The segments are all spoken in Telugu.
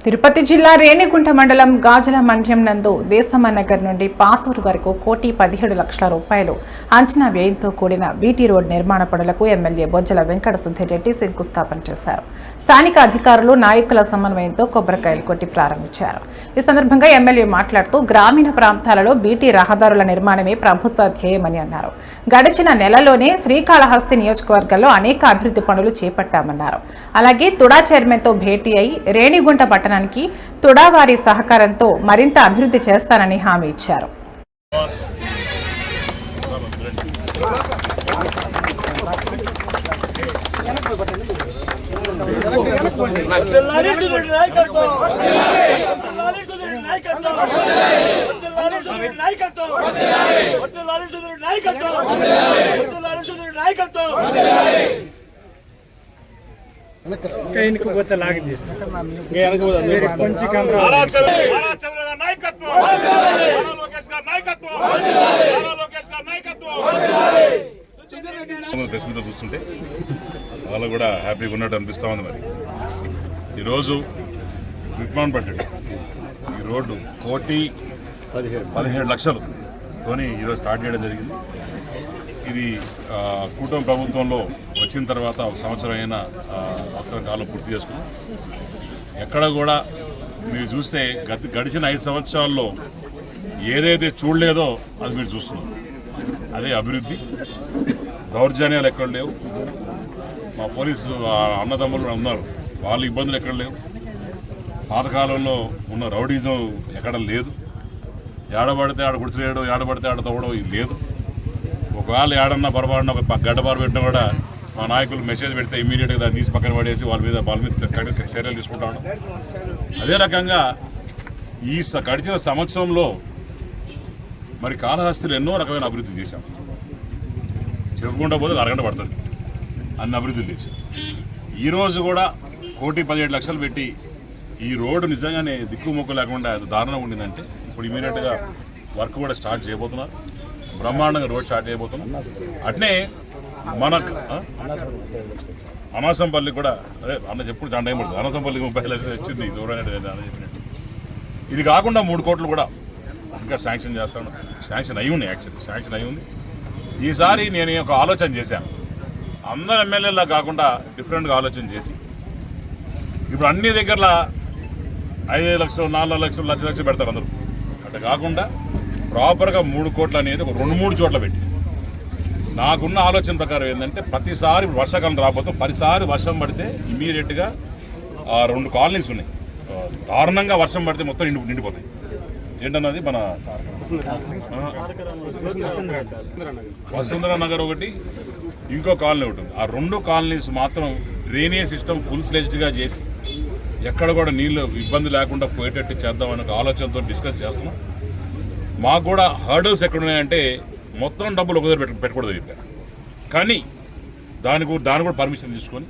తిరుపతి జిల్లా రేణిగుంట మండలం గాజుల మండ్యం నందు దేశమనగర్ నుండి పాతూరు వరకు 1,17,00,000 రూపాయలు అంచనా వ్యయంతో కూడిన బీటీ రోడ్ నిర్మాణ పనులకు ఎమ్మెల్యే బొజ్జల వెంకట సుద్దిరెడ్డి శంకుస్థాపన చేశారు. స్థానిక అధికారులు నాయకుల సమన్వయంతో కొబ్బరికాయలు కొట్టి ప్రారంభించారు. ఈ సందర్భంగా ఎమ్మెల్యే మాట్లాడుతూ గ్రామీణ ప్రాంతాలలో బీటీ రహదారుల నిర్మాణమే ప్రభుత్వ ధ్యేయమని అన్నారు. గడిచిన నెలలోనే శ్రీకాళహస్తి నియోజకవర్గంలో అనేక అభివృద్ధి పనులు చేపట్టామన్నారు. అలాగే తుడా చైర్మన్తో భేటీ అయి రేణిగుంట పట్టణ తుడా వారి సహకారంతో మరింత అభివృద్ధి చేస్తానని హామీ ఇచ్చారు. చూస్తుంటే వాళ్ళు కూడా హ్యాపీగా ఉన్నట్టు అనిపిస్తా ఉంది. మరి ఈరోజు విప్మాన్ పట్టాడు ఈ రోడ్డు 1,17,00,000 కొని ఈరోజు స్టార్ట్ చేయడం జరిగింది. ఇది కూటమి ప్రభుత్వంలో వచ్చిన తర్వాత ఒక సంవత్సరం అయినా మొత్తం కాలం పూర్తి చేసుకున్నాం. ఎక్కడ కూడా మీరు చూస్తే గడిచిన 5 సంవత్సరాల్లో ఏదైతే చూడలేదో అది మీరు చూస్తున్నారు. అదే అభివృద్ధి. దౌర్జన్యాలు ఎక్కడ లేవు. మా పోలీసు అన్నదమ్ములు ఉన్నారు, వాళ్ళ ఇబ్బందులు ఎక్కడ లేవు. పాతకాలంలో ఉన్న రౌడీజం ఎక్కడ లేదు. ఏడబడితే ఆడ గుడిసెలేయడం, ఏడబడితే ఆడ తవ్వడం ఇది లేదు. ఒకవేళ ఏడన్నా పొరపాటున ఒక గడ్డపారు పెట్టినా కూడా మా నాయకులు మెసేజ్ పెడితే ఇమీడియట్గా దాన్ని తీసి పక్కన పడేసి వాళ్ళ మీద చర్యలు తీసుకుంటా ఉన్నాం. అదే రకంగా ఈ గడిచిన సంవత్సరంలో మరి కాళహస్తిలో ఎన్నో రకమైన అభివృద్ధి చేశాం. చెప్పుకుంటా పోతే అరగంట పడుతుంది అన్ని అభివృద్ధులు చేశాం. ఈరోజు కూడా 1,17,00,000 పెట్టి ఈ రోడ్డు నిజంగానే దిక్కుమొక్కు లేకుండా దారుణంగా ఉండిందంటే ఇప్పుడు ఇమీడియట్గా వర్క్ కూడా స్టార్ట్ చేయబోతున్నారు. బ్రహ్మాండంగా రోడ్ స్టార్ట్ చేయబోతున్నాం. అట్నే మన అనాసంపల్లి కూడా అదే అన్న చెప్పుడు చాలా టైం పడుతుంది. అనాసంపల్లికి 30 లక్షలు వచ్చింది చూడండి అన్న చెప్పినట్టు. ఇది కాకుండా 3 కోట్లు కూడా ఇంకా శాంక్షన్ చేస్తాను. శాంక్షన్ అయి ఉంది, యాక్చువల్లీ శాంక్షన్ అయి ఉంది. ఈసారి నేను ఒక ఆలోచన చేశాను. అందరు ఎమ్మెల్యేలా కాకుండా డిఫరెంట్గా ఆలోచన చేసి ఇప్పుడు అన్ని దగ్గరలో 5 లక్షలు, 4 లక్షలు, లక్ష పెడతారు అందరూ. అట్లా కాకుండా ప్రాపర్గా 3 కోట్లు అనేది ఒక 2-3 చోట్ల పెట్టి నాకున్న ఆలోచన ప్రకారం ఏంటంటే ప్రతిసారి వర్షాకాలం రాబోతాం, 10 సార్లు వర్షం పడితే ఇమీడియట్గా 2 కాలనీస్ ఉన్నాయి. దారుణంగా వర్షం పడితే మొత్తం నిండిపోతాయి. ఏంటన్నది మన వసుంధర నగర్ ఒకటి, ఇంకో కాలనీ ఒకటి. ఆ 2 కాలనీస్ మాత్రం డ్రైనేజ్ సిస్టమ్ ఫుల్ ఫ్లెజ్డ్గా చేసి ఎక్కడ కూడా నీళ్ళు ఇబ్బంది లేకుండా పోయేటట్టు చేద్దామని ఒక ఆలోచనతో డిస్కస్ చేస్తున్నాం. మాకు కూడా హర్డల్స్ ఎక్కడున్నాయంటే మొత్తం డబ్బులు ఒక దగ్గర పెట్టకూడదు చెప్పారు. కానీ దాని కూడా పర్మిషన్ తీసుకొని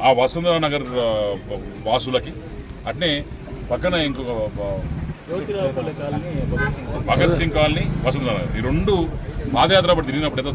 ఆ వసుంధర నగర్ వాసులకి అట్నే పక్కన ఇంకొక భగత్ సింగ్ కాలనీ, వసుంధర నగర్, ఈ 2 పాదయాత్ర తిరిగినప్పుడు ఏదో